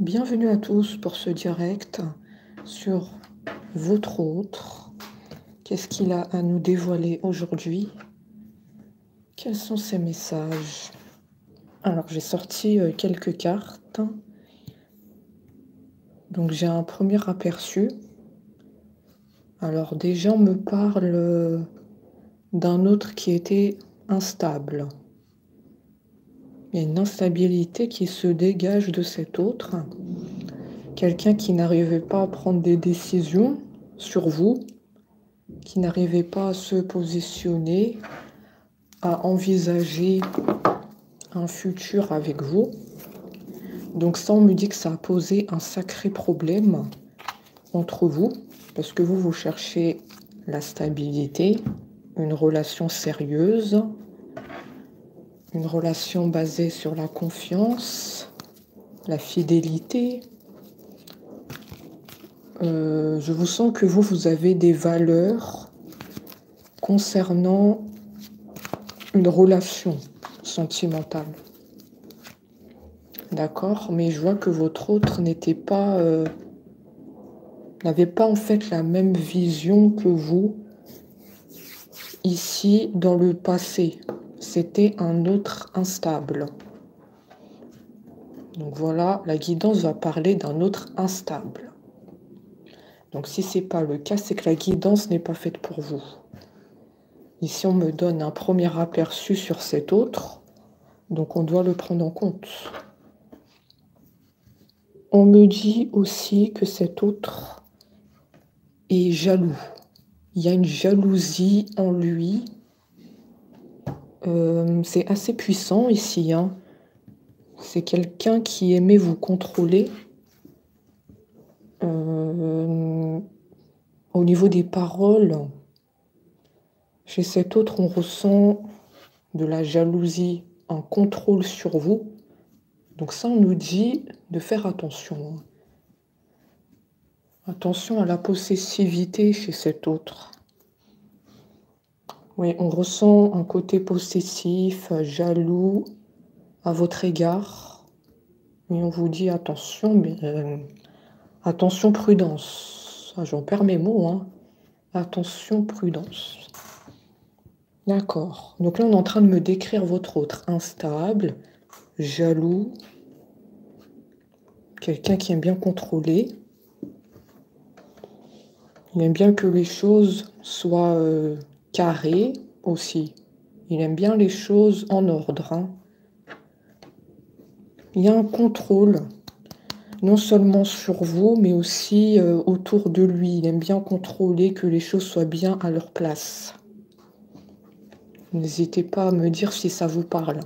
Bienvenue à tous pour ce direct sur votre autre. Qu'est-ce qu'il a à nous dévoiler aujourd'hui? Quels sont ses messages? Alors, j'ai sorti quelques cartes. Donc, j'ai un premier aperçu. Alors, déjà, on me parle d'un autre qui était instable. Il y a une instabilité qui se dégage de cet autre. Quelqu'un qui n'arrivait pas à prendre des décisions sur vous, qui n'arrivait pas à se positionner, à envisager un futur avec vous. Donc ça, on me dit que ça a posé un sacré problème entre vous, parce que vous cherchez la stabilité, une relation sérieuse, une relation basée sur la confiance, la fidélité. Je vous sens que vous avez des valeurs concernant une relation sentimentale. D'accord? Mais je vois que votre autre n'avait pas en fait la même vision que vous ici dans le passé. C'était un autre instable. Donc voilà, la guidance va parler d'un autre instable. Donc si ce n'est pas le cas, c'est que la guidance n'est pas faite pour vous. Ici, on me donne un premier aperçu sur cet autre, donc on doit le prendre en compte. On me dit aussi que cet autre est jaloux. Il y a une jalousie en lui. C'est assez puissant ici, hein. C'est quelqu'un qui aimait vous contrôler. Au niveau des paroles, chez cet autre, on ressent de la jalousie, un contrôle sur vous. Donc ça, on nous dit de faire attention. Attention à la possessivité chez cet autre. Oui, on ressent un côté possessif, jaloux à votre égard. Et on vous dit attention, mais attention, prudence. Ah, j'en perds mes mots, hein. Attention, prudence. D'accord. Donc là, on est en train de me décrire votre autre. Instable, jaloux, quelqu'un qui aime bien contrôler. Il aime bien que les choses soient carrées aussi. Il aime bien les choses en ordre, hein. Il y a un contrôle, non seulement sur vous, mais aussi autour de lui. Il aime bien contrôler que les choses soient bien à leur place. N'hésitez pas à me dire si ça vous parle.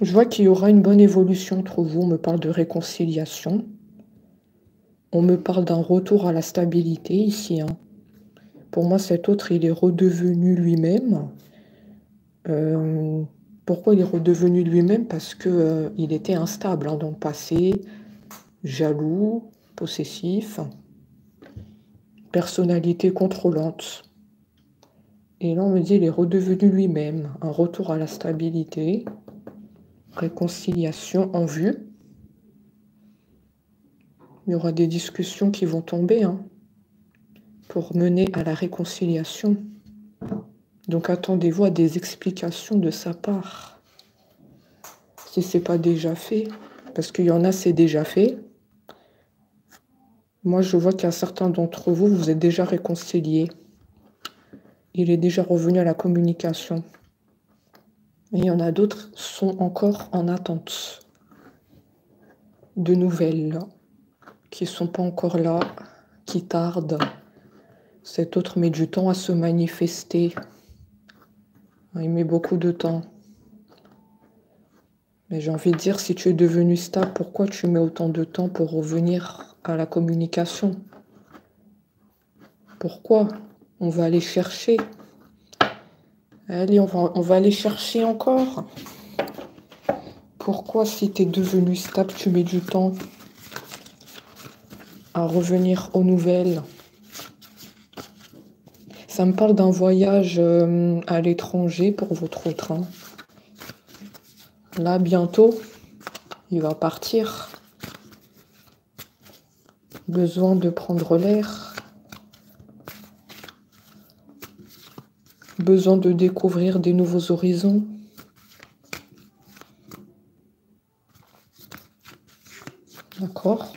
Je vois qu'il y aura une bonne évolution entre vous. On me parle de réconciliation. On me parle d'un retour à la stabilité ici, hein. Pour moi, cet autre, il est redevenu lui-même. Pourquoi il est redevenu lui-même? Parce que il était instable, hein, dans le passé, jaloux, possessif, personnalité contrôlante. Et là, on me dit il est redevenu lui-même. Un retour à la stabilité, réconciliation en vue. Il y aura des discussions qui vont tomber, hein, pour mener à la réconciliation. Donc attendez-vous à des explications de sa part. Si ce n'est pas déjà fait, parce qu'il y en a, c'est déjà fait. Moi, je vois qu'un certain d'entre vous, vous êtes déjà réconciliés. Il est déjà revenu à la communication. Et il y en a d'autres qui sont encore en attente de nouvelles, qui ne sont pas encore là, qui tardent. Cet autre met du temps à se manifester. Il met beaucoup de temps. Mais j'ai envie de dire, si tu es devenu stable, pourquoi tu mets autant de temps pour revenir à la communication? Pourquoi? On va aller chercher. Allez, on va aller chercher encore. Pourquoi, si tu es devenu stable, tu mets du temps à revenir aux nouvelles? Ça me parle d'un voyage à l'étranger pour votre autre, hein. Là, bientôt, il va partir. Besoin de prendre l'air. Besoin de découvrir des nouveaux horizons. D'accord.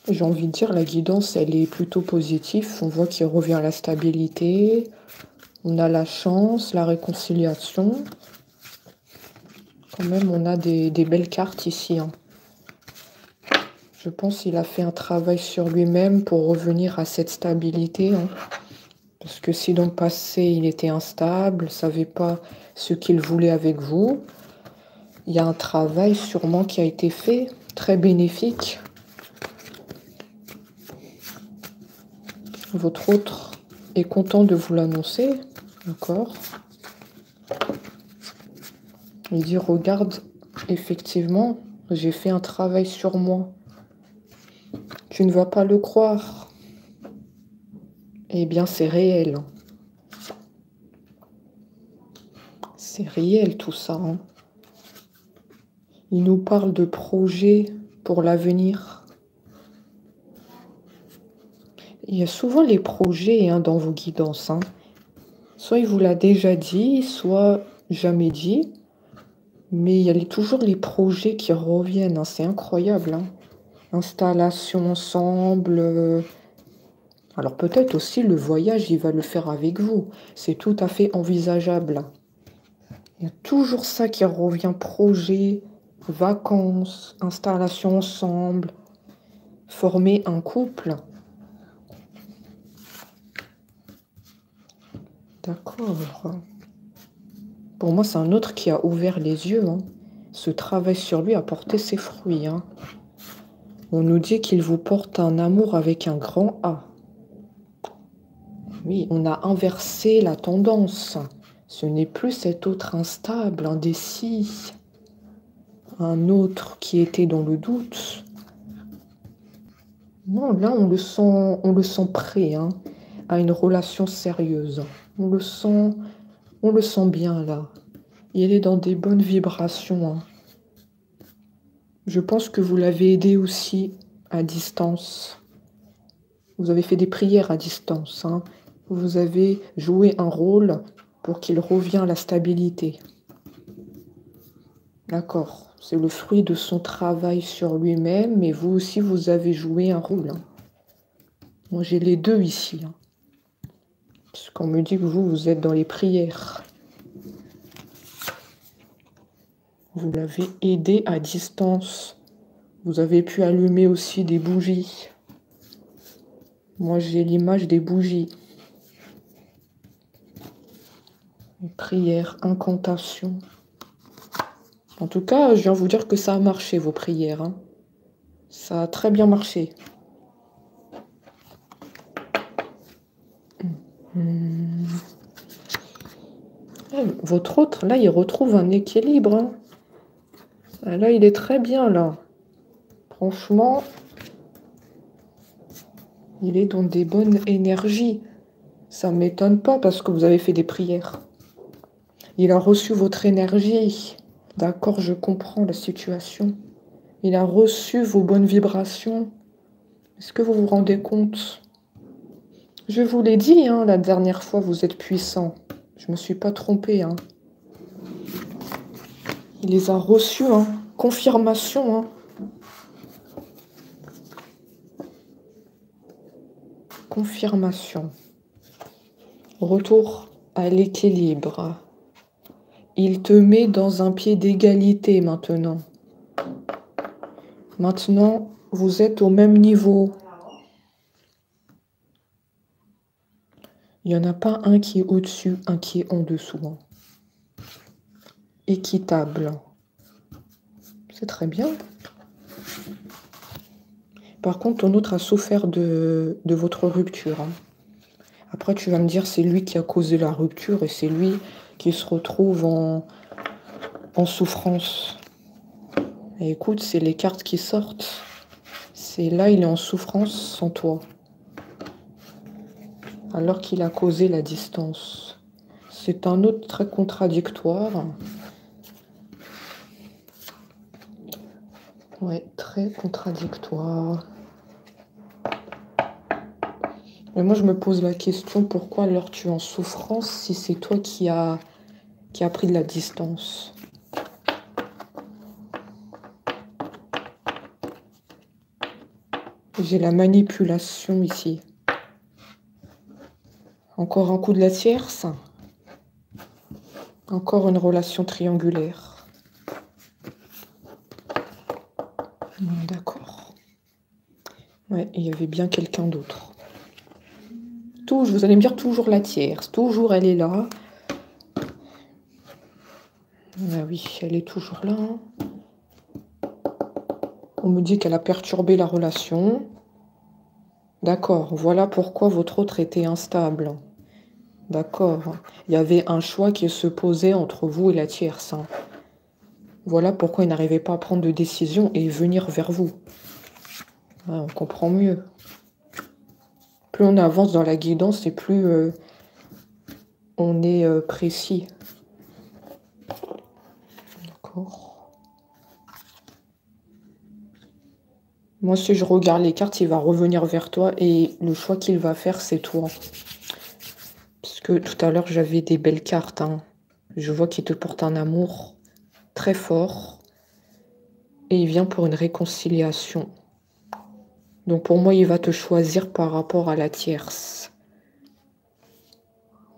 J'ai envie de dire, la guidance, elle est plutôt positive. On voit qu'il revient à la stabilité. On a la chance, la réconciliation. Quand même, on a des belles cartes ici. Hein. Je pense qu'il a fait un travail sur lui-même pour revenir à cette stabilité. Hein. Parce que si dans le passé, il était instable, ne savait pas ce qu'il voulait avec vous, il y a un travail sûrement qui a été fait, très bénéfique. Votre autre est content de vous l'annoncer, d'accord? Il dit, regarde, effectivement, j'ai fait un travail sur moi. Tu ne vas pas le croire. Eh bien, c'est réel. C'est réel tout ça. Hein. Il nous parle de projets pour l'avenir. Il y a souvent les projets hein, dans vos guidances. Hein. Soit il vous l'a déjà dit, soit jamais dit. Mais il y a toujours les projets qui reviennent. Hein. C'est incroyable. Hein. Installation ensemble. Alors peut-être aussi le voyage, il va le faire avec vous. C'est tout à fait envisageable. Il y a toujours ça qui revient. Projet, vacances, installation ensemble. Former un couple. D'accord. Pour moi, c'est un autre qui a ouvert les yeux. Hein. Ce travail sur lui a porté ses fruits. Hein. On nous dit qu'il vous porte un amour avec un grand A. Oui, on a inversé la tendance. Ce n'est plus cet autre instable, indécis. Un autre qui était dans le doute. Non, là, on le sent prêt hein, à une relation sérieuse. On le sent bien, là. Il est dans des bonnes vibrations. Hein. Je pense que vous l'avez aidé aussi à distance. Vous avez fait des prières à distance. Hein. Vous avez joué un rôle pour qu'il revienne à la stabilité. D'accord. C'est le fruit de son travail sur lui-même, mais vous aussi, vous avez joué un rôle. Hein. Moi, j'ai les deux ici. Hein. Parce qu'on me dit que vous êtes dans les prières. Vous l'avez aidé à distance. Vous avez pu allumer aussi des bougies. Moi, j'ai l'image des bougies. Prières, incantations. En tout cas, je viens vous dire que ça a marché, vos prières. Hein. Ça a très bien marché. Votre autre, là, il retrouve un équilibre. Hein. Là, il est très bien, là. Franchement, il est dans des bonnes énergies. Ça ne m'étonne pas parce que vous avez fait des prières. Il a reçu votre énergie. D'accord, je comprends la situation. Il a reçu vos bonnes vibrations. Est-ce que vous vous rendez compte? Je vous l'ai dit, hein, la dernière fois, vous êtes puissant. Je ne me suis pas trompée. Hein. Il les a reçus. Hein. Confirmation. Hein. Confirmation. Retour à l'équilibre. Il te met dans un pied d'égalité maintenant. Maintenant, vous êtes au même niveau. Il n'y en a pas un qui est au-dessus, un qui est en dessous. Hein. Équitable. C'est très bien. Par contre, ton autre a souffert de votre rupture. Hein. Après, tu vas me dire, c'est lui qui a causé la rupture et c'est lui qui se retrouve en souffrance. Et écoute, c'est les cartes qui sortent. C'est là, il est en souffrance sans toi. alors qu'il a causé la distance. C'est un autre très contradictoire. Ouais, très contradictoire. Mais moi, je me pose la question, pourquoi alors tu es en souffrance si c'est toi qui a pris de la distance? J'ai la manipulation ici. Encore un coup de la tierce. Encore une relation triangulaire. D'accord. Ouais, il y avait bien quelqu'un d'autre. Vous allez me dire toujours la tierce. Toujours elle est là. Ah oui, elle est toujours là. On me dit qu'elle a perturbé la relation. D'accord, voilà pourquoi votre autre était instable. D'accord. Il y avait un choix qui se posait entre vous et la tierce. Voilà pourquoi il n'arrivait pas à prendre de décision et venir vers vous. Ah, on comprend mieux. Plus on avance dans la guidance et plus on est précis. D'accord. Moi, si je regarde les cartes, il va revenir vers toi et le choix qu'il va faire, c'est toi. Parce que tout à l'heure, j'avais des belles cartes. Je vois qu'il te porte un amour très fort et il vient pour une réconciliation. Donc pour moi, il va te choisir par rapport à la tierce.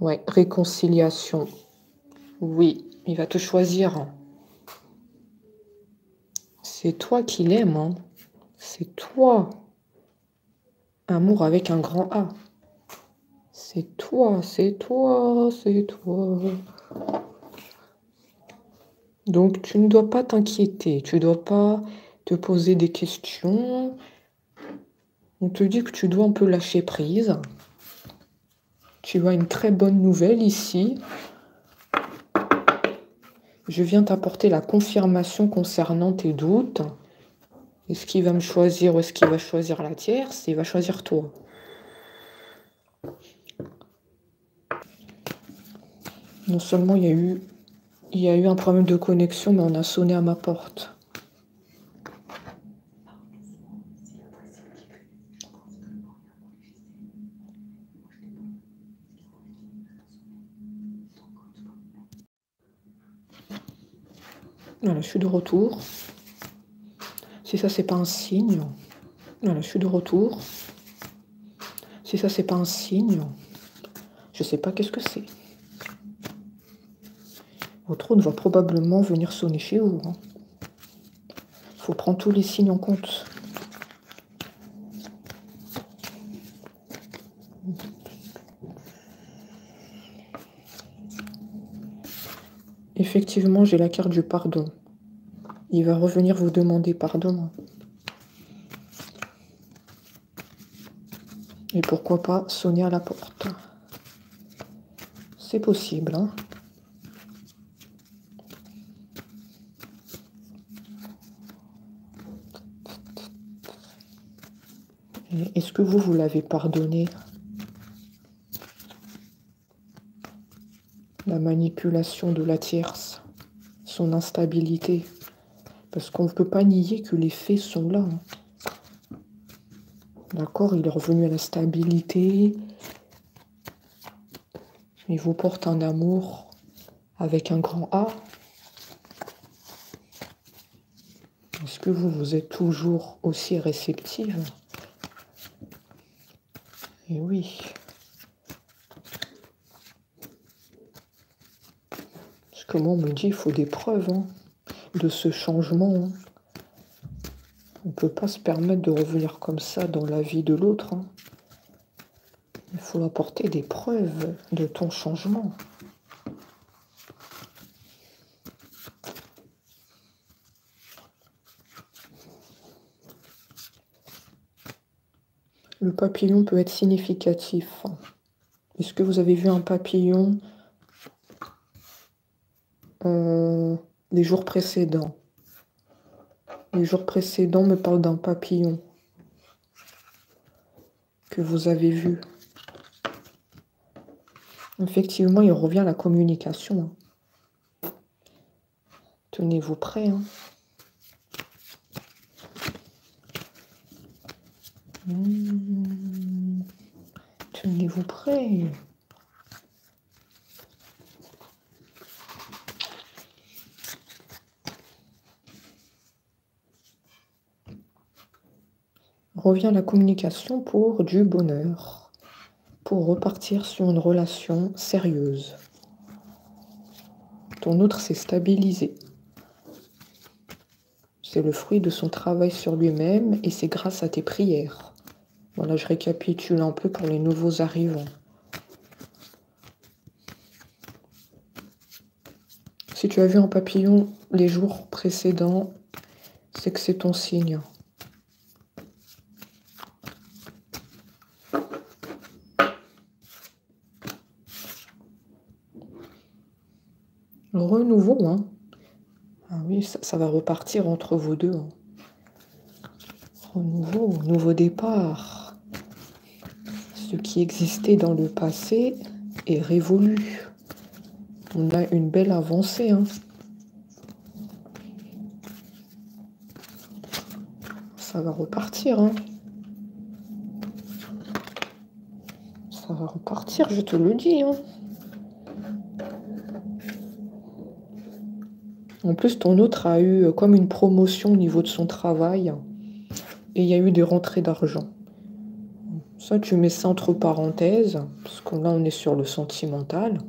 Ouais, réconciliation. Oui, il va te choisir. C'est toi qui l'aimes, C'est toi. Amour avec un grand A. C'est toi, c'est toi, c'est toi. Donc tu ne dois pas t'inquiéter, tu ne dois pas te poser des questions. On te dit que tu dois un peu lâcher prise. Tu as une très bonne nouvelle ici. Je viens t'apporter la confirmation concernant tes doutes. Est-ce qu'il va me choisir ou est-ce qu'il va choisir la tierce? Il va choisir toi. Non seulement il y a eu un problème de connexion, mais on a sonné à ma porte. Voilà, je suis de retour. Si ça, c'est pas un signe. Voilà, je suis de retour. Si ça, c'est pas un signe, je sais pas qu'est-ce que c'est. Votre autre va probablement venir sonner chez vous. Il faut prendre tous les signes en compte. Effectivement, j'ai la carte du pardon. Il va revenir vous demander pardon. Et pourquoi pas sonner à la porte. C'est possible, Est-ce que vous l'avez pardonné? La manipulation de la tierce, son instabilité. Parce qu'on ne peut pas nier que les faits sont là. D'accord, il est revenu à la stabilité. Il vous porte un amour avec un grand A. Est-ce que vous êtes toujours aussi réceptive? Eh oui. Parce que moi, on me dit qu'il faut des preuves de ce changement. On ne peut pas se permettre de revenir comme ça dans la vie de l'autre. Il faut apporter des preuves de ton changement. Le papillon peut être significatif. Est-ce que vous avez vu un papillon les jours précédents? Les jours précédents me parlent d'un papillon que vous avez vu. Effectivement, il revient à la communication, hein. Tenez-vous prêts, hein. Tenez-vous prêts. Revient la communication pour du bonheur, pour repartir sur une relation sérieuse. Ton autre s'est stabilisé. C'est le fruit de son travail sur lui-même et c'est grâce à tes prières. Voilà, je récapitule un peu pour les nouveaux arrivants. Si tu as vu un papillon les jours précédents, c'est que c'est ton signe. Renouveau, hein. Ah oui, ça va repartir entre vous deux, hein. Renouveau, nouveau départ. Ce qui existait dans le passé est révolu. On a une belle avancée, hein. Ça va repartir, hein. Ça va repartir, je te le dis, hein. En plus, ton autre a eu comme une promotion au niveau de son travail et il y a eu des rentrées d'argent. Ça, tu mets ça entre parenthèses, parce que là, on est sur le sentimental.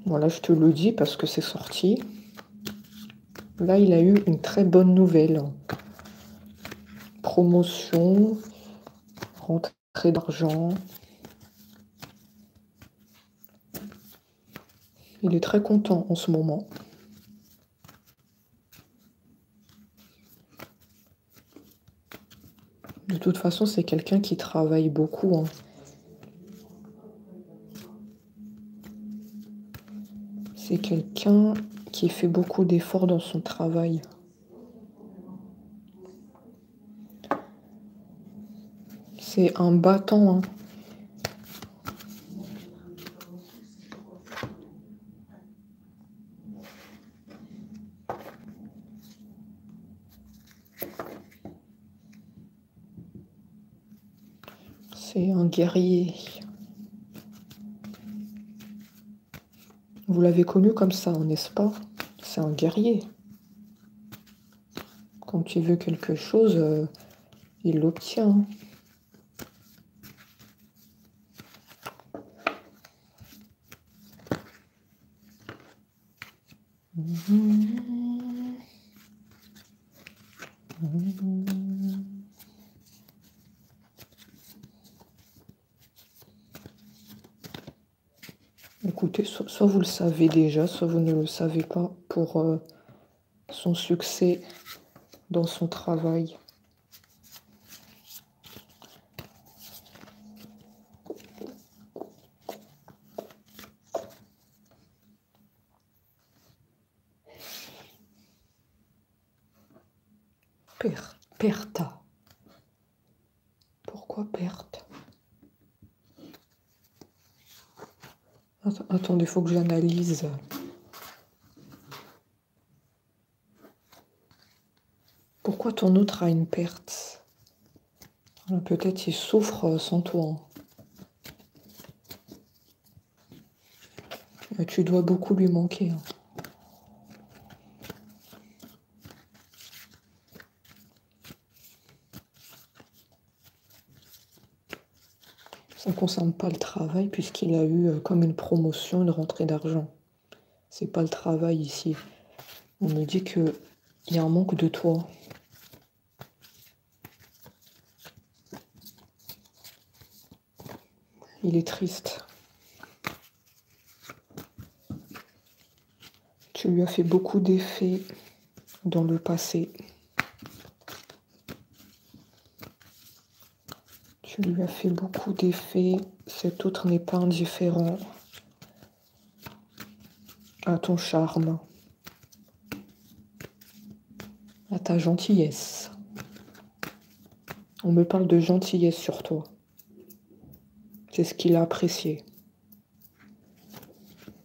Voilà, je te le dis parce que c'est sorti. Là, il a eu une très bonne nouvelle. Promotion, rentrée d'argent. Il est très content en ce moment. De toute façon, c'est quelqu'un qui travaille beaucoup, hein. C'est quelqu'un qui fait beaucoup d'efforts dans son travail. C'est un battant, hein. C'est un guerrier. Vous l'avez connu comme ça, n'est-ce pas? C'est un guerrier. Quand il veut quelque chose, il l'obtient. Écoutez, soit vous le savez déjà, soit vous ne le savez pas pour son succès dans son travail. Perte. Pourquoi perte? Attendez, il faut que j'analyse. Pourquoi ton autre a une perte? Peut-être il souffre sans toi. Tu dois beaucoup lui manquer, hein. Ça ne concerne pas le travail puisqu'il a eu comme une promotion, une rentrée d'argent. C'est pas le travail ici. On me dit qu'il y a un manque de toi. Il est triste. Tu lui as fait beaucoup d'effets dans le passé. Tu lui as fait beaucoup d'effets. Cet autre n'est pas indifférent à ton charme, à ta gentillesse. On me parle de gentillesse sur toi. C'est ce qu'il a apprécié.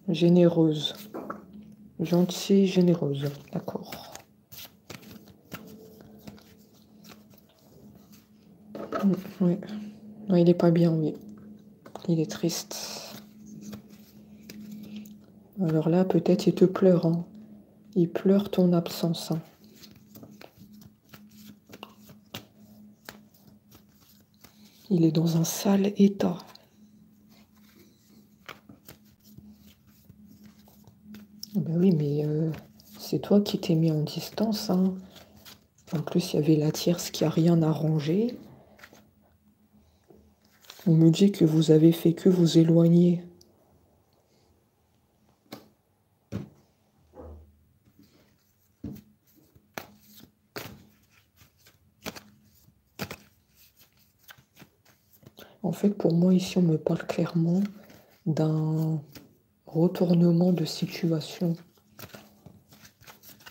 Généreuse. Gentille, généreuse. D'accord. Oui. Non, il est pas bien, oui. Il est triste. Alors là, peut-être il te pleure. Hein. Il pleure ton absence. Hein. Il est dans un sale état. Ben oui, mais c'est toi qui t'es mis en distance. Hein. En plus, il y avait la tierce qui a rien arrangé. On me dit que vous avez fait que vous éloigner. En fait, pour moi, ici, on me parle clairement d'un retournement de situation.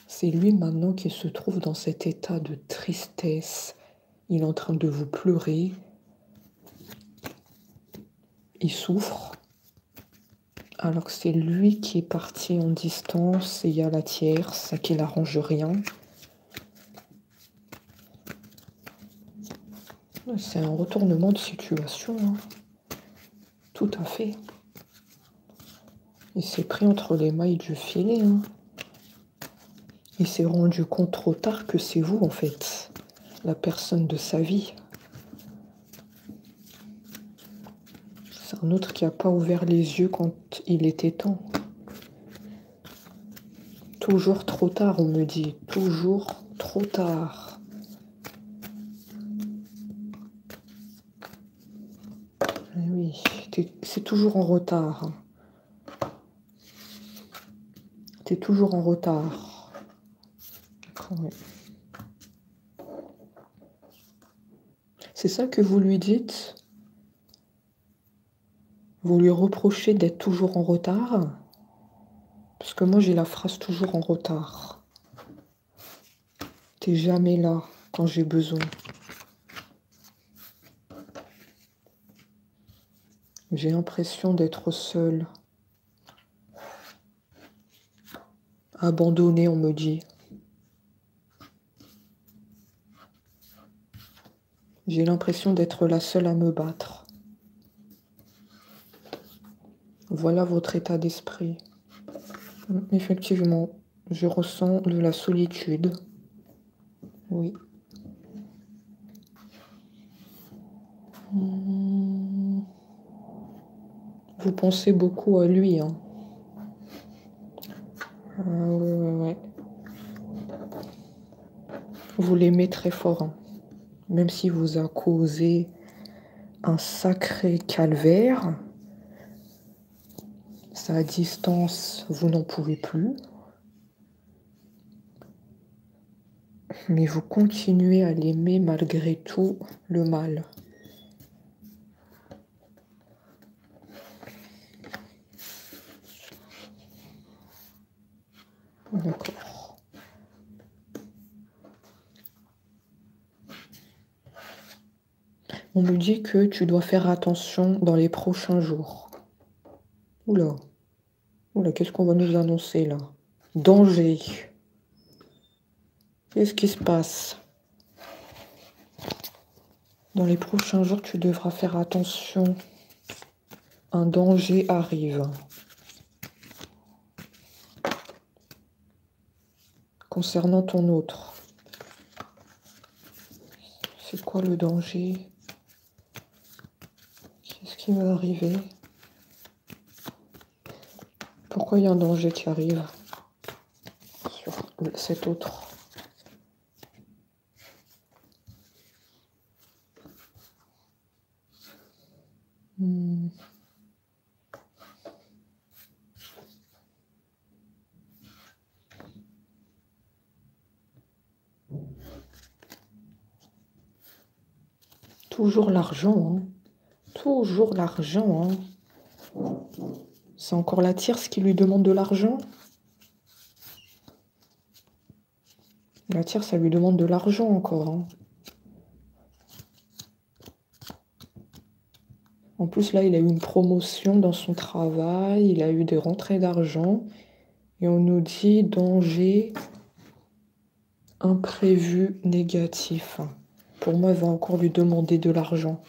C'est lui maintenant qui se trouve dans cet état de tristesse. Il est en train de vous pleurer. Il souffre. Alors que c'est lui qui est parti en distance et il y a la tierce qui n'arrange rien. C'est un retournement de situation. Hein. Tout à fait. Il s'est pris entre les mailles du filet. Hein. Il s'est rendu compte trop tard que c'est vous, en fait, la personne de sa vie. C'est un autre qui n'a pas ouvert les yeux quand il était temps. Toujours trop tard, on me dit. Toujours trop tard. Et oui, c'est toujours en retard. Hein. T'es toujours en retard. Ouais. C'est ça que vous lui dites? Vous lui reprochez d'être toujours en retard? Parce que moi, j'ai la phrase toujours en retard. T'es jamais là quand j'ai besoin. J'ai l'impression d'être seule. Abandonnée, on me dit. J'ai l'impression d'être la seule à me battre. Voilà votre état d'esprit. Effectivement, je ressens de la solitude. Oui. Vous pensez beaucoup à lui, hein. Ouais. Vous l'aimez très fort, hein. Même s'il vous a causé un sacré calvaire, sa distance, vous n'en pouvez plus. Mais vous continuez à l'aimer malgré tout le mal. D'accord. On me dit que tu dois faire attention dans les prochains jours. Oula. Oula, qu'est-ce qu'on va nous annoncer là? Danger. Qu'est-ce qui se passe? Dans les prochains jours, tu devras faire attention. Un danger arrive. Concernant ton autre. C'est quoi le danger? Qu'est-ce qui va arriver? Pourquoi il y a un danger qui arrive sur cet autre? Toujours l'argent, hein. Toujours l'argent, hein. C'est encore la tierce qui lui demande de l'argent? La tierce, ça lui demande de l'argent encore, hein. En plus, là, il a eu une promotion dans son travail, il a eu des rentrées d'argent. Et on nous dit danger imprévu négatif. Pour moi, elle va encore lui demander de l'argent.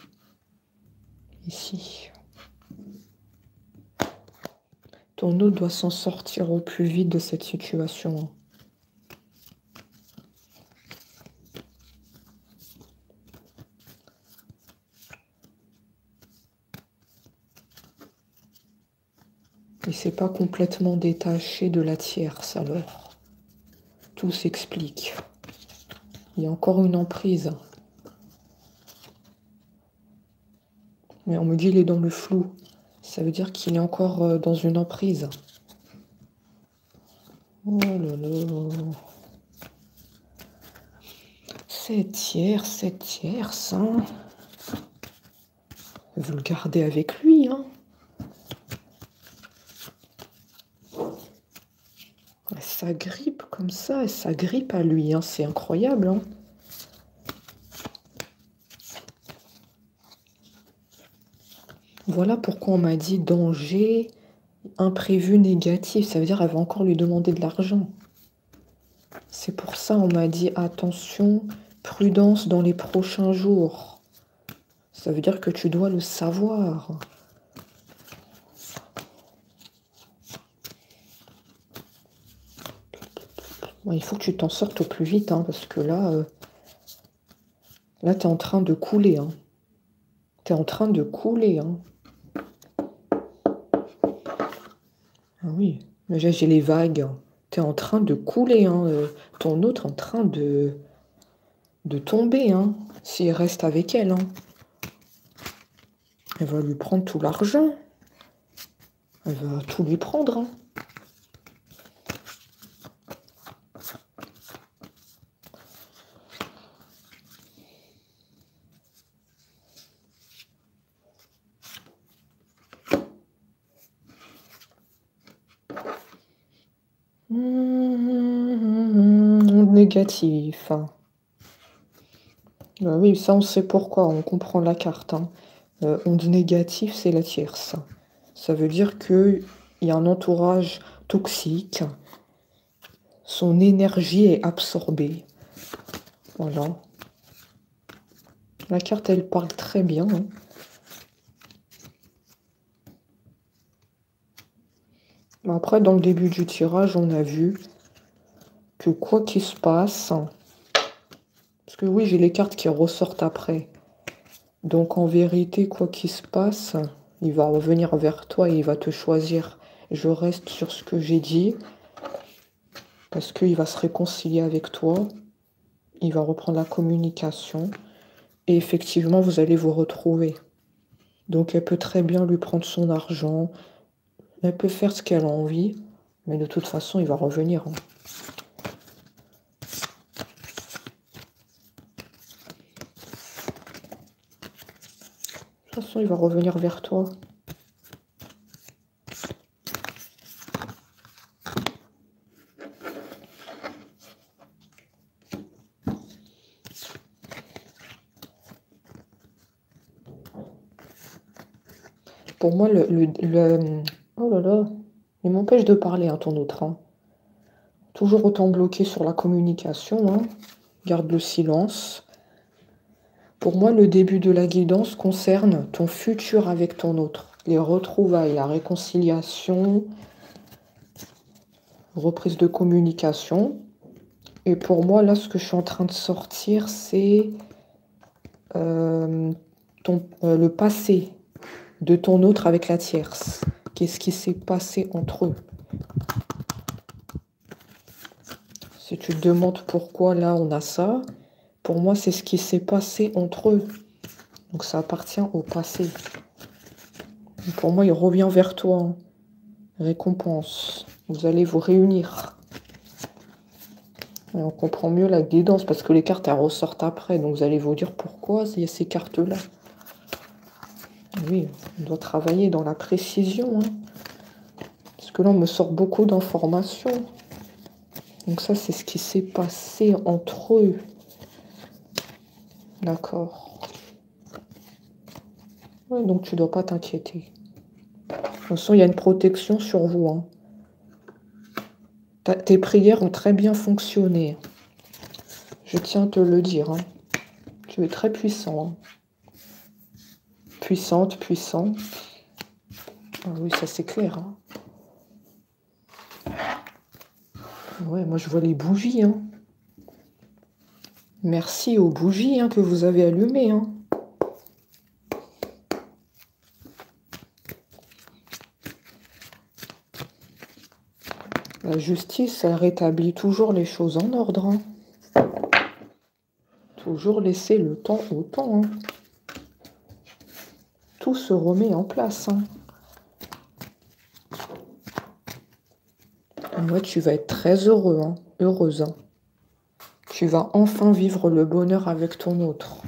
Ici. Ton hôte doit s'en sortir au plus vite de cette situation. Il s'est pas complètement détaché de la tierce, alors. Tout s'explique. Il y a encore une emprise. Mais on me dit qu'il est dans le flou. Ça veut dire qu'il est encore dans une emprise. Oh là là. Cette tierce, hein. Elle veut le garder avec lui, hein. Elle s'agrippe comme ça, elle s'agrippe à lui, hein. C'est incroyable, hein. Voilà pourquoi on m'a dit danger, imprévu, négatif. Ça veut dire qu'elle va encore lui demander de l'argent. C'est pour ça on m'a dit attention, prudence dans les prochains jours. Ça veut dire que tu dois le savoir. Bon, il faut que tu t'en sortes au plus vite, hein, parce que là, là, tu es en train de couler. Hein. Tu es en train de couler. Hein. Ah oui, déjà j'ai les vagues. Tu es en train de couler. Hein. Ton autre est en train de tomber. Hein, s'il reste avec elle. Hein. Elle va lui prendre tout l'argent. Elle va tout lui prendre. Hein. Négatif. Bah oui, ça on sait pourquoi, on comprend la carte. Hein. Onde négative, c'est la tierce. Ça veut dire qu'il y a un entourage toxique. Son énergie est absorbée. Voilà. La carte, elle parle très bien. Hein. Après, dans le début du tirage, on a vu que quoi qu'il se passe... Parce que oui, j'ai les cartes qui ressortent après. Donc en vérité, quoi qu'il se passe, il va revenir vers toi et il va te choisir. Je reste sur ce que j'ai dit. Parce qu'il va se réconcilier avec toi. Il va reprendre la communication. Et effectivement, vous allez vous retrouver. Donc elle peut très bien lui prendre son argent. Elle peut faire ce qu'elle a envie. Mais de toute façon, il va revenir. Hein. De toute façon, il va revenir vers toi. Pour moi, oh là là, il m'empêche de parler, hein, ton autre. Hein. Toujours autant bloqué sur la communication. Hein. Garde le silence. Pour moi, le début de la guidance concerne ton futur avec ton autre. Les retrouvailles, la réconciliation, reprise de communication. Et pour moi, là, ce que je suis en train de sortir, c'est le passé de ton autre avec la tierce. Qu'est-ce qui s'est passé entre eux? Si tu te demandes pourquoi là on a ça, pour moi c'est ce qui s'est passé entre eux. Donc ça appartient au passé. Et pour moi il revient vers toi. Hein. Récompense. Vous allez vous réunir. Et on comprend mieux la guidance parce que les cartes elles ressortent après. Donc vous allez vous dire pourquoi il y a ces cartes-là. Oui, on doit travailler dans la précision. Hein. Parce que là on me sort beaucoup d'informations. Donc ça, c'est ce qui s'est passé entre eux. D'accord. Ouais, donc tu dois pas t'inquiéter. De toute façon, il y a une protection sur vous, hein. Tes prières ont très bien fonctionné. Je tiens à te le dire, hein. Tu es très puissant, hein. Puissante, puissant. Ah oui, ça c'est clair, hein. Ouais, moi je vois les bougies, hein. Merci aux bougies, hein, que vous avez allumées, hein. La justice, elle rétablit toujours les choses en ordre, hein. Toujours laisser le temps au temps, hein. Tout se remet en place, hein. Et moi, tu vas être très heureux, hein, heureuse, hein. Tu vas enfin vivre le bonheur avec ton autre.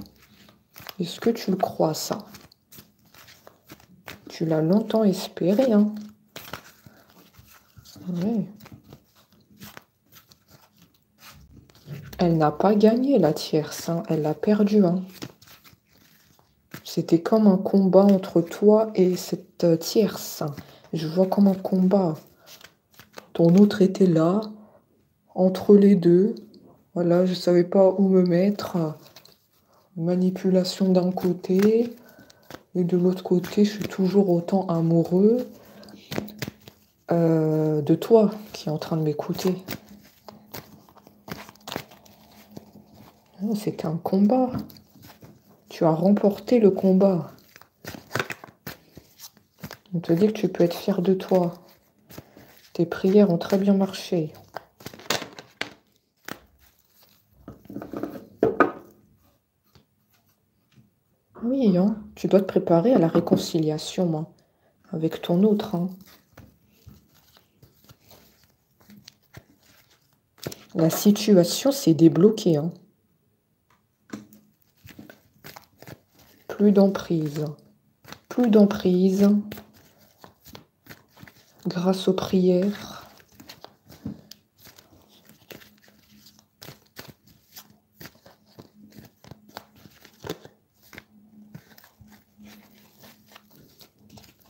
Est-ce que tu le crois, ça? Tu l'as longtemps espéré, hein. Ouais. Elle n'a pas gagné, la tierce, hein. Elle l'a perdu, hein. C'était comme un combat entre toi et cette tierce. Je vois comme un combat. Ton autre était là, entre les deux. Voilà, je ne savais pas où me mettre. Manipulation d'un côté. Et de l'autre côté, je suis toujours autant amoureux de toi qui est en train de m'écouter. C'était un combat. Tu as remporté le combat. On te dit que tu peux être fier de toi. Tes prières ont très bien marché. Oui, hein, tu dois te préparer à la réconciliation, hein, avec ton autre, hein. La situation s'est débloquée, hein. Plus d'emprise. Plus d'emprise. Grâce aux prières.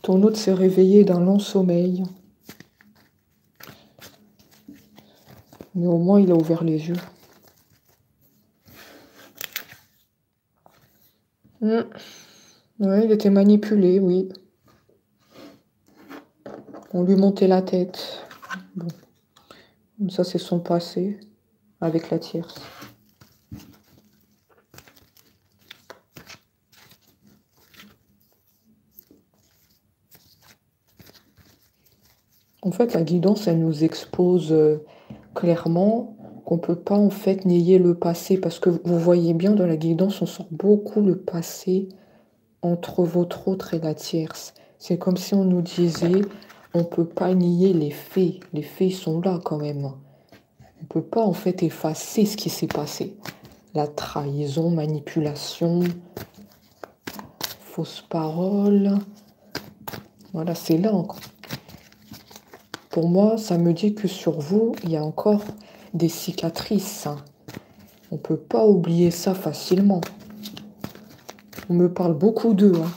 Ton autre s'est réveillé d'un long sommeil. Mais au moins, il a ouvert les yeux. Oui, il était manipulé, oui. On lui montait la tête. Bon. Ça, c'est son passé avec la tierce. En fait, la guidance, elle nous expose clairement qu'on ne peut pas en fait nier le passé, parce que vous voyez bien dans la guidance, on sort beaucoup le passé entre votre autre et la tierce. C'est comme si on nous disait, on ne peut pas nier les faits. Les faits sont là quand même. On ne peut pas en fait effacer ce qui s'est passé. La trahison, manipulation, fausses paroles. Voilà, c'est là encore. Pour moi, ça me dit que sur vous, il y a encore des cicatrices. On ne peut pas oublier ça facilement. On me parle beaucoup d'eux, hein.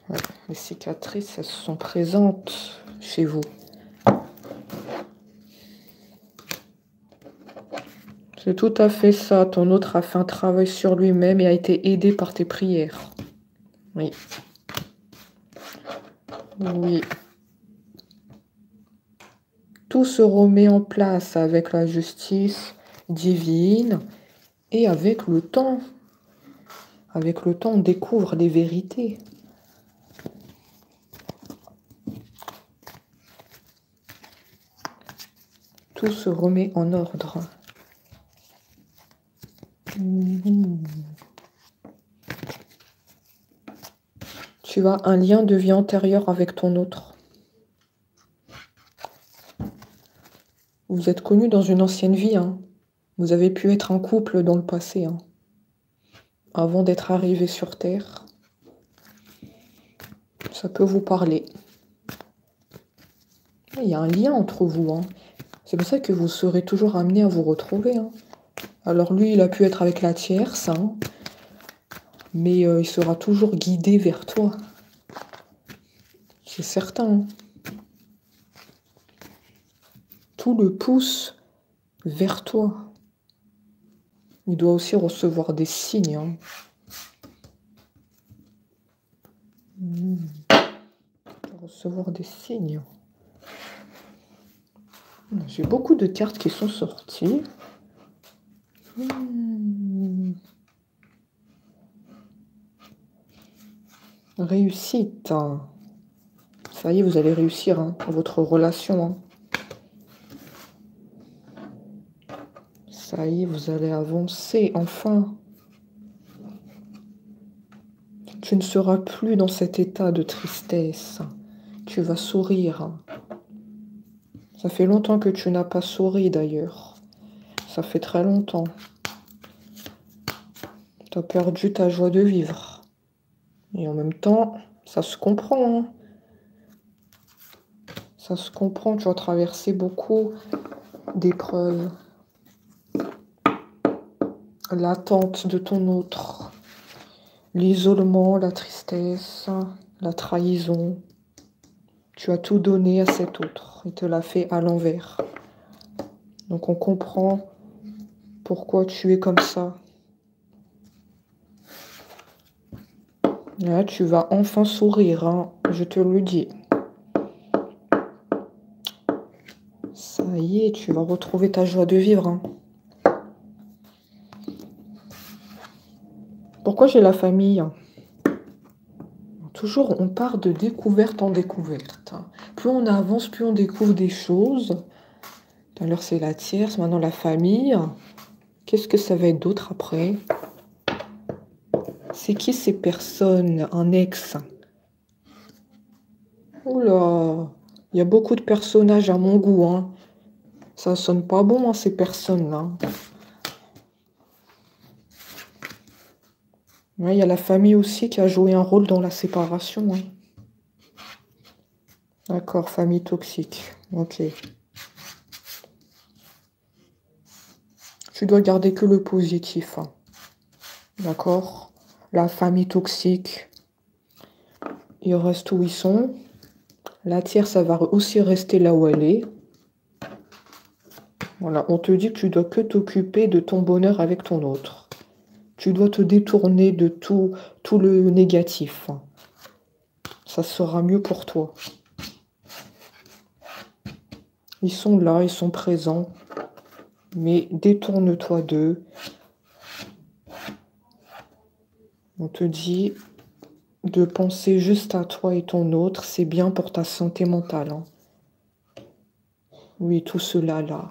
Ouais, les cicatrices, elles sont présentes chez vous. C'est tout à fait ça. Ton autre a fait un travail sur lui-même et a été aidé par tes prières. Oui. Oui. Tout se remet en place avec la justice divine et avec le temps. Avec le temps, on découvre les vérités. Tout se remet en ordre. Tu as un lien de vie antérieur avec ton autre. Vous êtes connus dans une ancienne vie, hein. Vous avez pu être un couple dans le passé, hein, avant d'être arrivé sur Terre. Ça peut vous parler. Il y a un lien entre vous, hein. C'est pour ça que vous serez toujours amenés à vous retrouver, hein. Alors lui, il a pu être avec la tierce, hein. Mais il sera toujours guidé vers toi. C'est certain, hein. Tout le pousse vers toi. Il doit aussi recevoir des signes, hein. Recevoir des signes. J'ai beaucoup de cartes qui sont sorties. Réussite. Ça y est, vous allez réussir, hein, votre relation, hein. Ça y est, vous allez avancer, enfin. Tu ne seras plus dans cet état de tristesse. Tu vas sourire. Ça fait longtemps que tu n'as pas souri, d'ailleurs. Ça fait très longtemps. Tu as perdu ta joie de vivre. Et en même temps, ça se comprend, hein. Ça se comprend, tu as traversé beaucoup d'épreuves. L'attente de ton autre. L'isolement, la tristesse, la trahison. Tu as tout donné à cet autre. Il te l'a fait à l'envers. Donc on comprend pourquoi tu es comme ça. Là, tu vas enfin sourire, hein, je te le dis. Ça y est, tu vas retrouver ta joie de vivre, hein. Pourquoi j'ai la famille? Toujours, on part de découverte en découverte. Plus on avance, plus on découvre des choses. Tout à l'heure, c'est la tierce, maintenant la famille. Qu'est-ce que ça va être d'autre après? C'est qui ces personnes? Un ex? Oula, il y a beaucoup de personnages à mon goût, hein. Ça sonne pas bon, hein, ces personnes-là. Ouais, il y a la famille aussi qui a joué un rôle dans la séparation, hein. D'accord, famille toxique. Ok. Tu dois garder que le positif, hein. D'accord? La famille toxique, ils restent où ils sont. La tierce, ça va aussi rester là où elle est. Voilà, on te dit que tu dois que t'occuper de ton bonheur avec ton autre. Tu dois te détourner de tout le négatif. Ça sera mieux pour toi. Ils sont là, ils sont présents. Mais détourne-toi d'eux. On te dit de penser juste à toi et ton autre. C'est bien pour ta santé mentale, hein. Oui, tout cela là.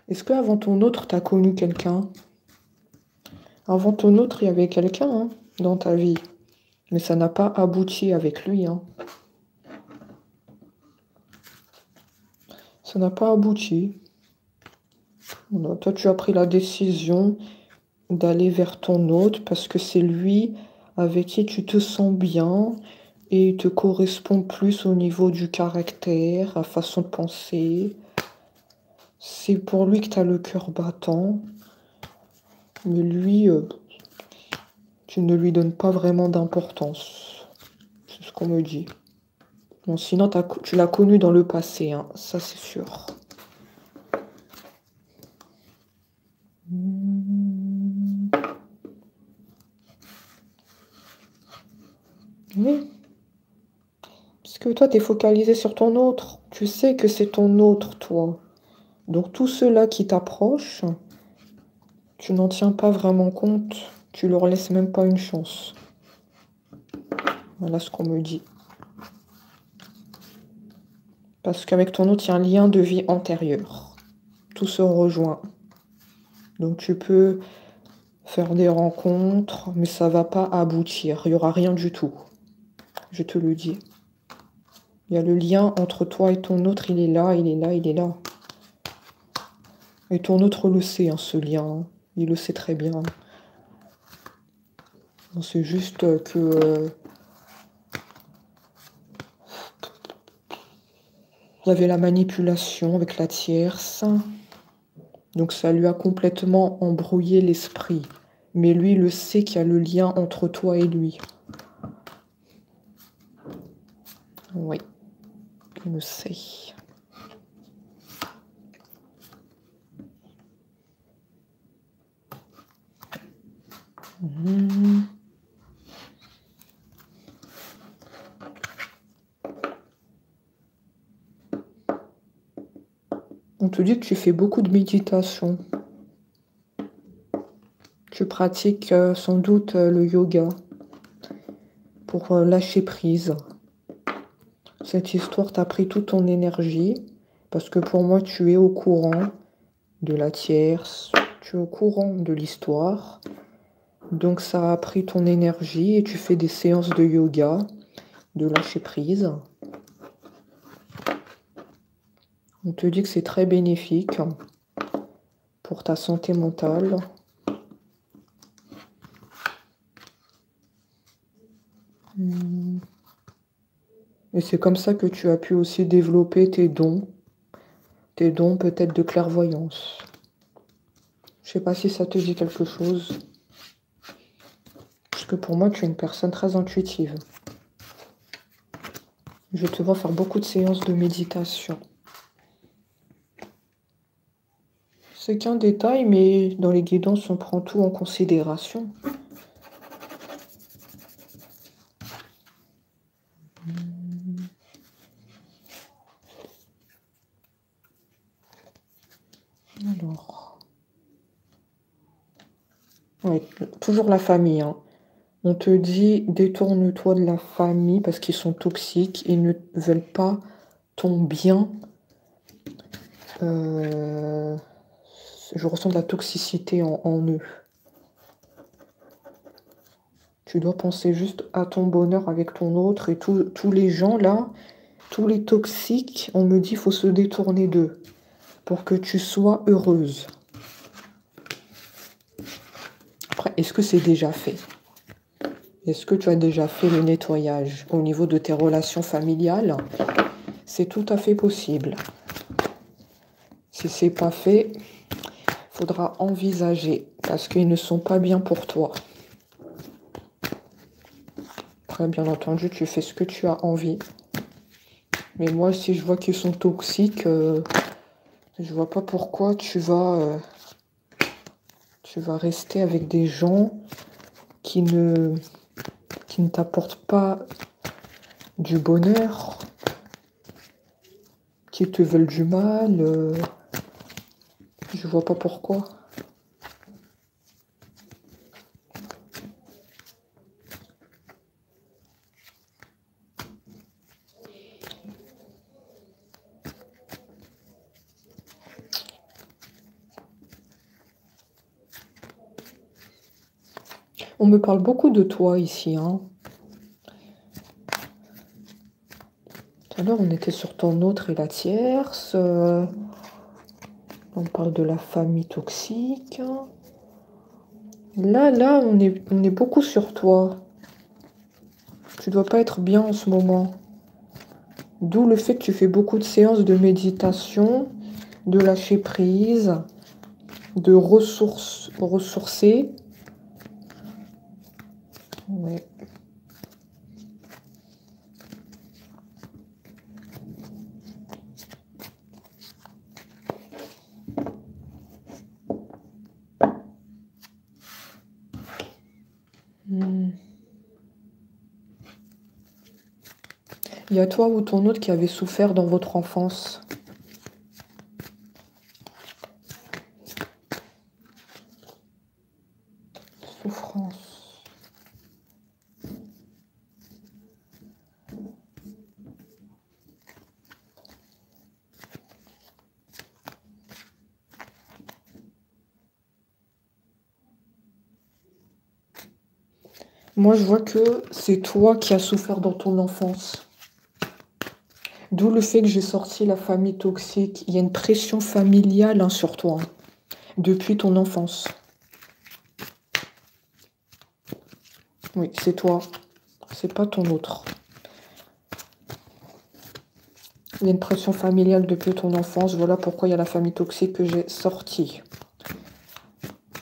Est-ce qu'avant ton autre, tu as connu quelqu'un? Avant ton autre, il y avait quelqu'un, hein, dans ta vie. Mais ça n'a pas abouti avec lui, hein. Ça n'a pas abouti. Voilà, toi, tu as pris la décision d'aller vers ton autre parce que c'est lui avec qui tu te sens bien et il te correspond plus au niveau du caractère, la façon de penser. C'est pour lui que tu as le cœur battant. Mais lui, tu ne lui donnes pas vraiment d'importance. C'est ce qu'on me dit. Bon, sinon, tu l'as connu dans le passé, hein, ça c'est sûr. Oui. Parce que toi, tu es focalisé sur ton autre. Tu sais que c'est ton autre, toi. Donc, tout ceux-là qui t'approchent, tu n'en tiens pas vraiment compte. Tu leur laisses même pas une chance. Voilà ce qu'on me dit. Parce qu'avec ton autre, il y a un lien de vie antérieur. Tout se rejoint. Donc, tu peux faire des rencontres, mais ça va pas aboutir. Il n'y aura rien du tout. Je te le dis. Il y a le lien entre toi et ton autre, il est là, il est là, il est là. Et ton autre le sait, hein, ce lien, hein. Il le sait très bien. C'est juste que... Il y avait la manipulation avec la tierce. Donc ça lui a complètement embrouillé l'esprit. Mais lui, il le sait qu'il y a le lien entre toi et lui. Oui, il le sait. On te dit que tu fais beaucoup de méditation. Tu pratiques sans doute le yoga pour lâcher prise. Cette histoire t'a pris toute ton énergie parce que pour moi, tu es au courant de la tierce, tu es au courant de l'histoire. Donc ça a pris ton énergie et tu fais des séances de yoga, de lâcher prise. On te dit que c'est très bénéfique pour ta santé mentale. Et c'est comme ça que tu as pu aussi développer tes dons peut-être de clairvoyance. Je sais pas si ça te dit quelque chose. Parce que pour moi, tu es une personne très intuitive. Je te vois faire beaucoup de séances de méditation. C'est qu'un détail, mais dans les guidances, on prend tout en considération. Alors. Ouais, toujours la famille, hein. On te dit, détourne-toi de la famille parce qu'ils sont toxiques, ils ne veulent pas ton bien. Je ressens de la toxicité en eux. Tu dois penser juste à ton bonheur avec ton autre et tous les gens là, tous les toxiques, on me dit qu'il faut se détourner d'eux pour que tu sois heureuse. Après, est-ce que c'est déjà fait? Est-ce que tu as déjà fait le nettoyage au niveau de tes relations familiales? C'est tout à fait possible. Si c'est pas fait, faudra envisager parce qu'ils ne sont pas bien pour toi. Après, bien entendu, tu fais ce que tu as envie. Mais moi, si je vois qu'ils sont toxiques, je vois pas pourquoi tu vas rester avec des gens qui ne t'apportent pas du bonheur, qui te veulent du mal. Je vois pas pourquoi. On me parle beaucoup de toi ici, hein. Tout à l'heure, on était sur ton autre et la tierce. On parle de la famille toxique. Là, on est beaucoup sur toi. Tu dois pas être bien en ce moment. D'où le fait que tu fais beaucoup de séances de méditation, de lâcher prise, de ressourcer. Ouais. Il y a toi ou ton autre qui avait souffert dans votre enfance. Souffrance. Moi, je vois que c'est toi qui as souffert dans ton enfance. D'où le fait que j'ai sorti la famille toxique. Il y a une pression familiale, hein, sur toi, hein, depuis ton enfance. Oui, c'est toi. C'est pas ton autre. Il y a une pression familiale depuis ton enfance. Voilà pourquoi il y a la famille toxique que j'ai sortie.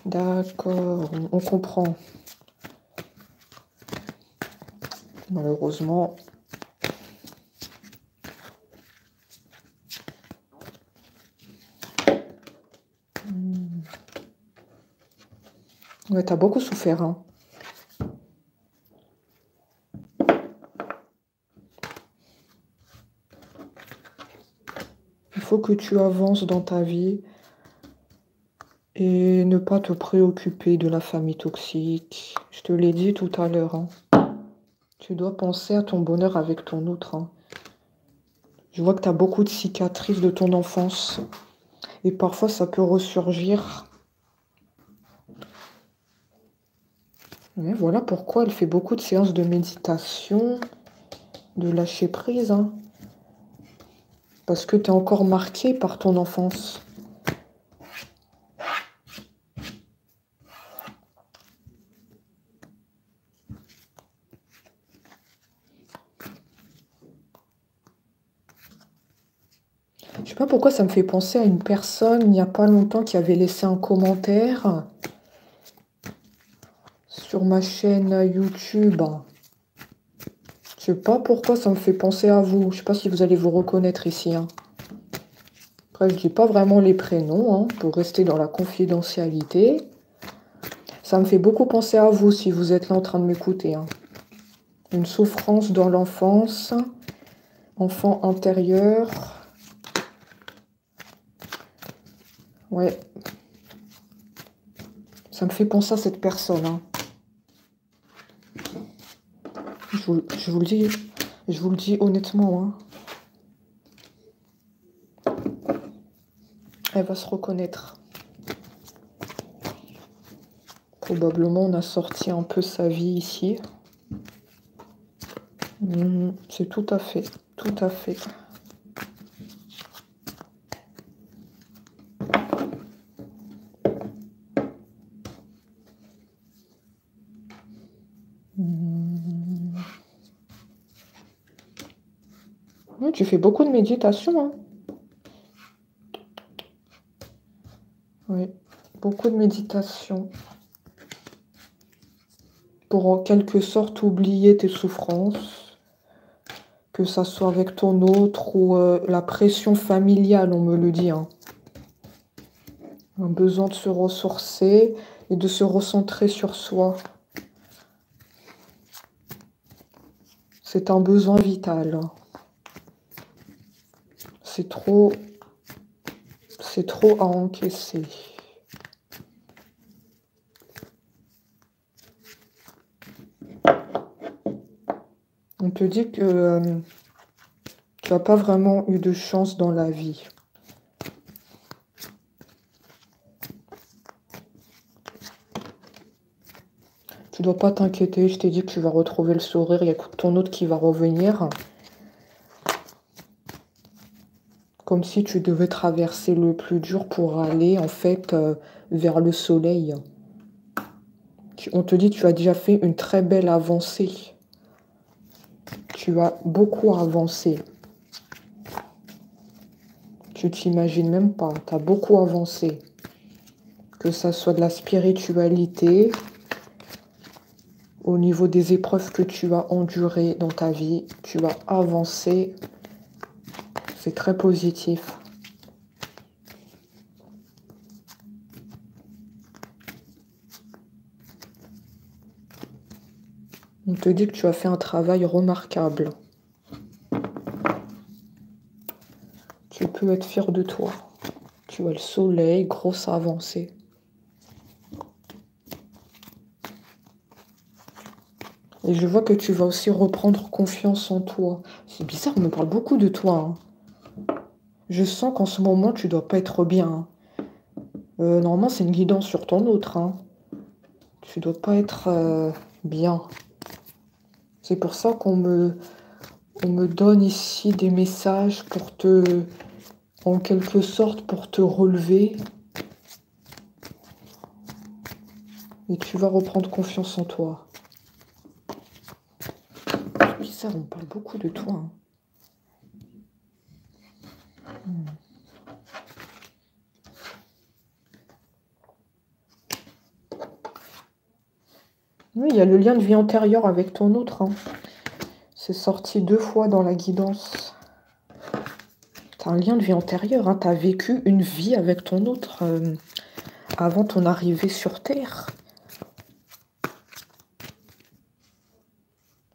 D'accord, on comprend. Malheureusement. Ouais, t'as beaucoup souffert, hein. Il faut que tu avances dans ta vie et ne pas te préoccuper de la famille toxique. Je te l'ai dit tout à l'heure, hein. Tu dois penser à ton bonheur avec ton autre, hein. Je vois que tu as beaucoup de cicatrices de ton enfance et parfois ça peut ressurgir. Mais voilà pourquoi elle fait beaucoup de séances de méditation, de lâcher prise, hein. Parce que tu es encore marqué par ton enfance. Je sais pas pourquoi ça me fait penser à une personne il n'y a pas longtemps qui avait laissé un commentaire sur ma chaîne YouTube. Je sais pas pourquoi ça me fait penser à vous. Je sais pas si vous allez vous reconnaître ici, hein. Après, je dis pas vraiment les prénoms, hein, pour rester dans la confidentialité. Ça me fait beaucoup penser à vous si vous êtes là en train de m'écouter, hein. Une souffrance dans l'enfance, enfant intérieur. Ouais. Ça me fait penser à cette personne, hein. Je vous le dis honnêtement, hein. Elle va se reconnaître. Probablement, on a sorti un peu sa vie ici. C'est tout à fait, tout à fait. Oui, tu fais beaucoup de méditation, hein. Oui, beaucoup de méditation. Pour en quelque sorte oublier tes souffrances, que ça soit avec ton autre ou la pression familiale, on me le dit, hein. Un besoin de se ressourcer et de se recentrer sur soi. C'est un besoin vital. C'est trop à encaisser. On te dit que tu n'as pas vraiment eu de chance dans la vie. Tu dois pas t'inquiéter, je t'ai dit que tu vas retrouver le sourire, il y a ton autre qui va revenir. Comme si tu devais traverser le plus dur pour aller, en fait, vers le soleil. On te dit que tu as déjà fait une très belle avancée. Tu as beaucoup avancé. Tu t'imagines même pas, tu as beaucoup avancé. Que ça soit de la spiritualité, au niveau des épreuves que tu as endurées dans ta vie, tu as avancé. C'est très positif. On te dit que tu as fait un travail remarquable. Tu peux être fier de toi. Tu as le soleil, grosse avancée. Et je vois que tu vas aussi reprendre confiance en toi. C'est bizarre, on me parle beaucoup de toi, hein. Je sens qu'en ce moment, tu dois pas être bien, hein. Normalement, c'est une guidance sur ton autre, hein. Tu dois pas être bien. C'est pour ça on me donne ici des messages pour en quelque sorte, pour te relever. Et tu vas reprendre confiance en toi. C'est bizarre, on parle beaucoup de toi, hein. Oui, il y a le lien de vie antérieure avec ton autre, hein. C'est sorti 2 fois dans la guidance. Tu as un lien de vie antérieure, hein. Tu as vécu une vie avec ton autre avant ton arrivée sur Terre.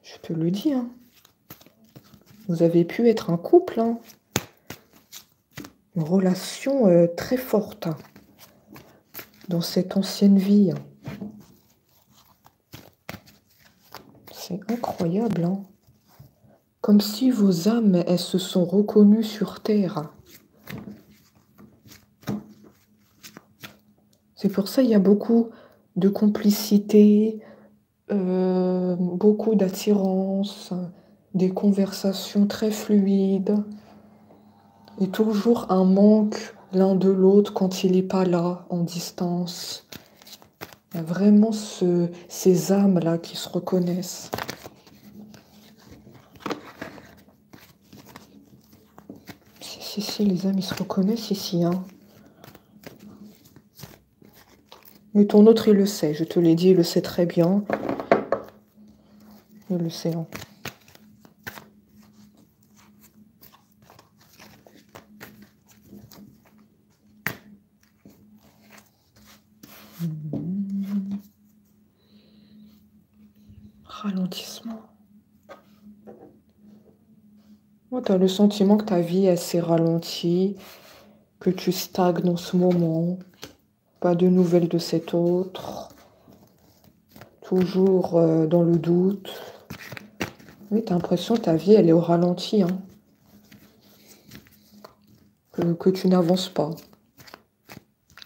Je te le dis, hein. Vous avez pu être un couple, hein. Une relation très forte hein, dans cette ancienne vie. C'est incroyable, hein. Comme si vos âmes, elles se sont reconnues sur Terre. C'est pour ça qu'il y a beaucoup de complicité, beaucoup d'attirance, des conversations très fluides et toujours un manque l'un de l'autre quand il n'est pas là, en distance. Il y a vraiment ces âmes-là qui se reconnaissent. Si, les âmes, ils se reconnaissent ici, hein. Mais ton autre, il le sait, je te l'ai dit, il le sait très bien. Il le sait, hein. Ralentissement. Oh, tu as le sentiment que ta vie, elle s'est ralentie, que tu stagnes en ce moment. Pas de nouvelles de cet autre. Toujours dans le doute. Oui, tu as l'impression que ta vie, elle est au ralenti. Hein. Que tu n'avances pas.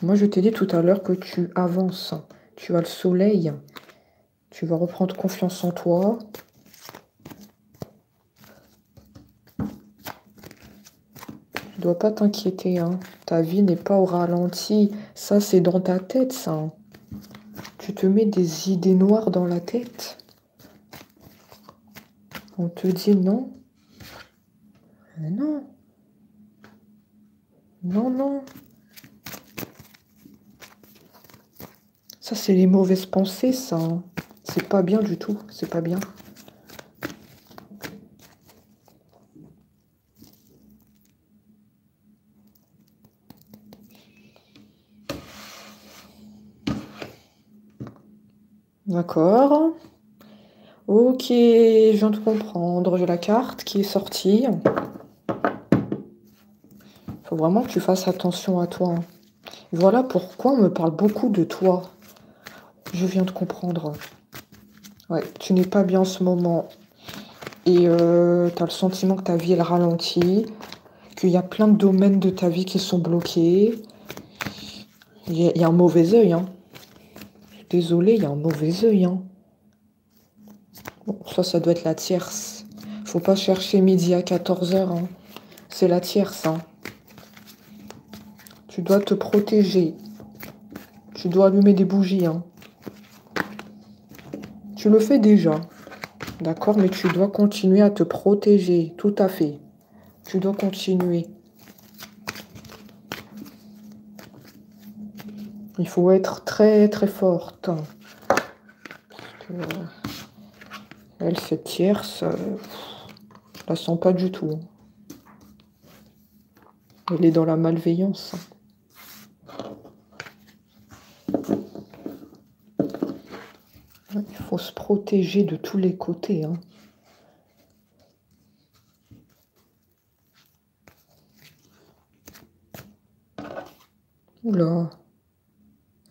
Moi, je t'ai dit tout à l'heure que tu avances. Tu as le soleil. Tu vas reprendre confiance en toi. Tu dois pas t'inquiéter. Hein. Ta vie n'est pas au ralenti. Ça, c'est dans ta tête, ça. Hein. Tu te mets des idées noires dans la tête. On te dit non. Mais non. Non, non. Ça, c'est les mauvaises pensées, ça. Hein. C'est pas bien du tout. C'est pas bien. D'accord. Ok, je viens de comprendre. J'ai la carte qui est sortie. Il faut vraiment que tu fasses attention à toi. Hein. Voilà pourquoi on me parle beaucoup de toi. Je viens de comprendre. Ouais, tu n'es pas bien en ce moment. Et tu as le sentiment que ta vie, elle ralentit. Qu'il y a plein de domaines de ta vie qui sont bloqués. Il y a un mauvais œil. Hein. Désolée, il y a un mauvais œil. Hein. Bon, ça doit être la tierce. Faut pas chercher midi à 14 h. Hein. C'est la tierce. Hein. Tu dois te protéger. Tu dois allumer des bougies. Hein. Tu le fais déjà. D'accord, mais tu dois continuer à te protéger. Tout à fait. Tu dois continuer. Il faut être très, très forte. Elle, cette tierce, je la sens pas du tout. Elle est dans la malveillance. Il faut se protéger de tous les côtés. Hein. Oula.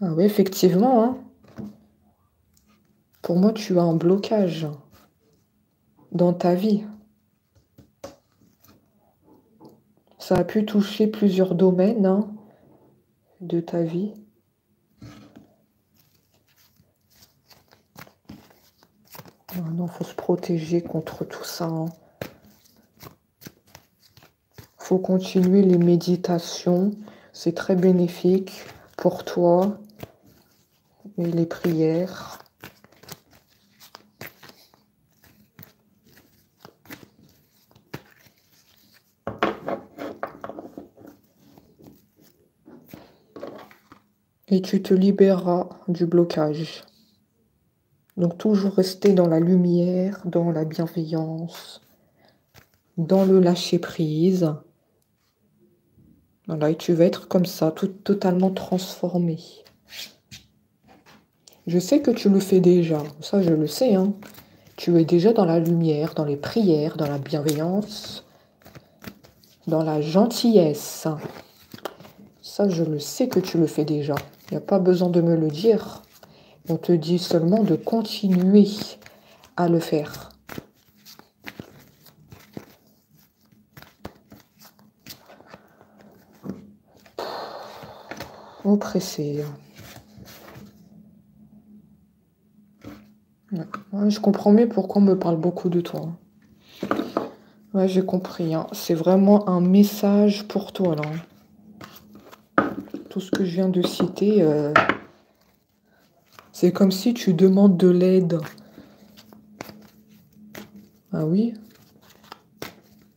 Ah oui, effectivement. Hein. Pour moi, tu as un blocage dans ta vie. Ça a pu toucher plusieurs domaines hein, de ta vie. Non, faut se protéger contre tout ça. Hein. Faut continuer les méditations. C'est très bénéfique pour toi. Et les prières. Et tu te libéreras du blocage. Donc toujours rester dans la lumière, dans la bienveillance, dans le lâcher-prise. Voilà, et tu vas être comme ça, totalement transformé. Je sais que tu le fais déjà, ça je le sais, hein. Tu es déjà dans la lumière, dans les prières, dans la bienveillance, dans la gentillesse. Ça, je le sais que tu le fais déjà. Il n'y a pas besoin de me le dire. On te dit seulement de continuer à le faire. Oppressé. Ouais, je comprends mieux pourquoi on me parle beaucoup de toi. Ouais, j'ai compris. Hein. C'est vraiment un message pour toi, là. Tout ce que je viens de citer, c'est comme si tu demandes de l'aide. Ah oui?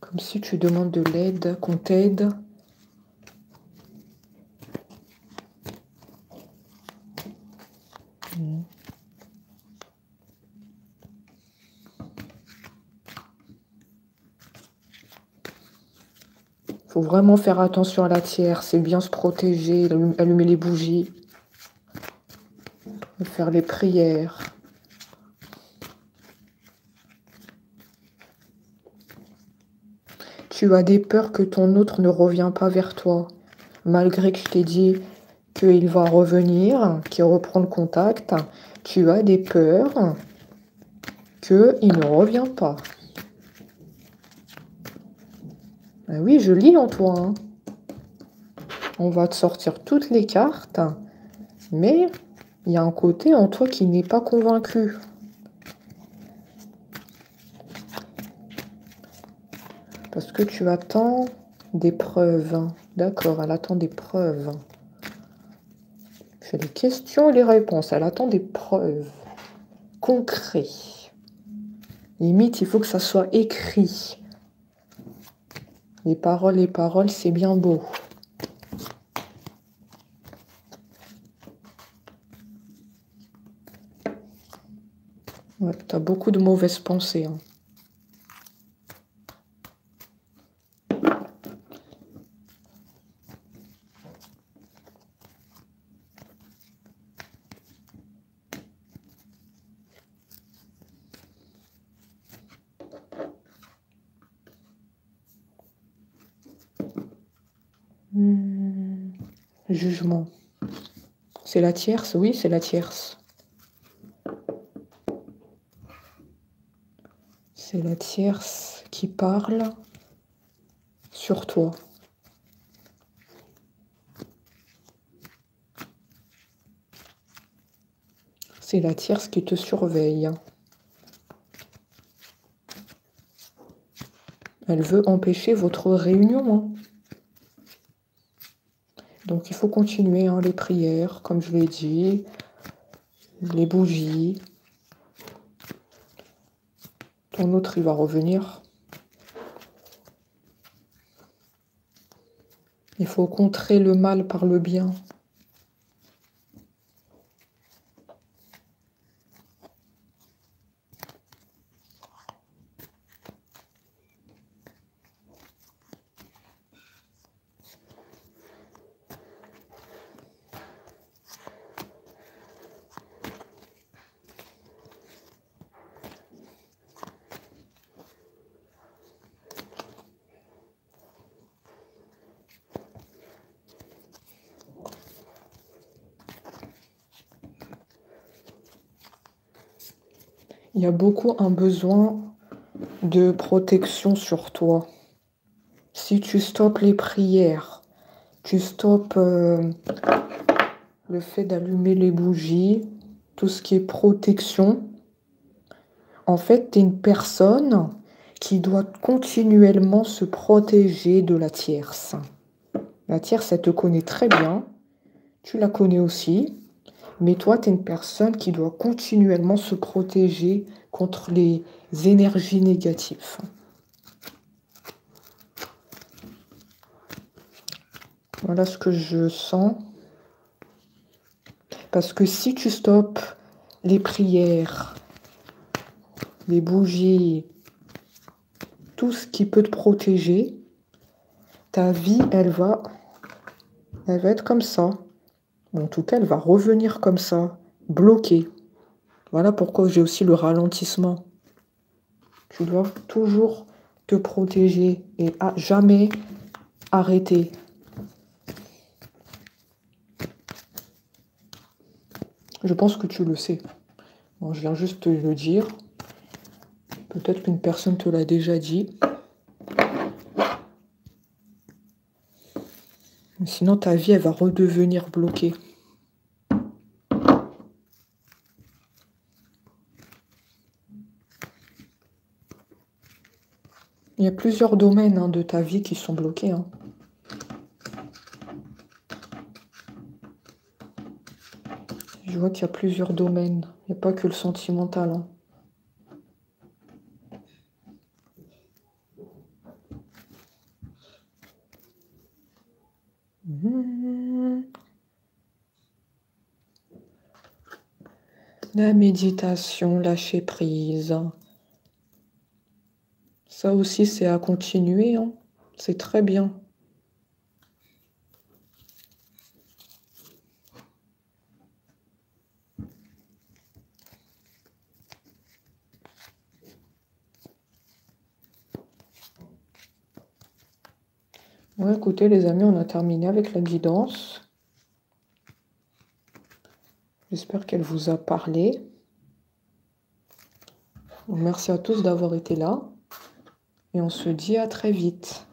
Comme si tu demandes de l'aide, qu'on t'aide. Faut vraiment faire attention à la tierce, c'est bien se protéger, allumer les bougies, faire les prières. Tu as des peurs que ton autre ne revient pas vers toi, malgré que je t'ai dit qu'il va revenir, qu'il reprend le contact. Tu as des peurs qu'il ne revient pas. Ben oui, je lis en toi. Hein. On va te sortir toutes les cartes, mais il y a un côté en toi qui n'est pas convaincu. Parce que tu attends des preuves. D'accord, elle attend des preuves. J'ai les questions et les réponses. Elle attend des preuves. Concrètes. Limite, il faut que ça soit écrit. Les paroles, c'est bien beau. Ouais, t'as beaucoup de mauvaises pensées. Hein. Jugement. C'est la tierce? Oui, c'est la tierce. C'est la tierce qui parle sur toi. C'est la tierce qui te surveille. Elle veut empêcher votre réunion. Hein. Donc, il faut continuer hein, les prières, comme je l'ai dit, les bougies. Ton autre, il va revenir. Il faut contrer le mal par le bien. Il y a beaucoup un besoin de protection sur toi. Si tu stoppes les prières, tu stoppes le fait d'allumer les bougies, tout ce qui est protection, en fait, tu es une personne qui doit continuellement se protéger de la tierce. La tierce, elle te connaît très bien, tu la connais aussi, mais toi, tu es une personne qui doit continuellement se protéger contre les énergies négatives. Voilà ce que je sens. Parce que si tu stoppes les prières, les bougies, tout ce qui peut te protéger, ta vie, elle va être comme ça. Ou en tout cas, elle va revenir comme ça, bloquée. Voilà pourquoi j'ai aussi le ralentissement. Tu dois toujours te protéger et jamais arrêter. Je pense que tu le sais. Bon, je viens juste te le dire. Peut-être qu'une personne te l'a déjà dit. Mais sinon, ta vie, elle va redevenir bloquée. Il y a plusieurs domaines de ta vie qui sont bloqués. Je vois qu'il y a plusieurs domaines. Il n'y a pas que le sentimental. La méditation, lâcher prise. Ça aussi, c'est à continuer. C'est très bien. Ouais, écoutez, les amis, on a terminé avec la guidance. J'espère qu'elle vous a parlé. Merci à tous d'avoir été là. Et on se dit à très vite.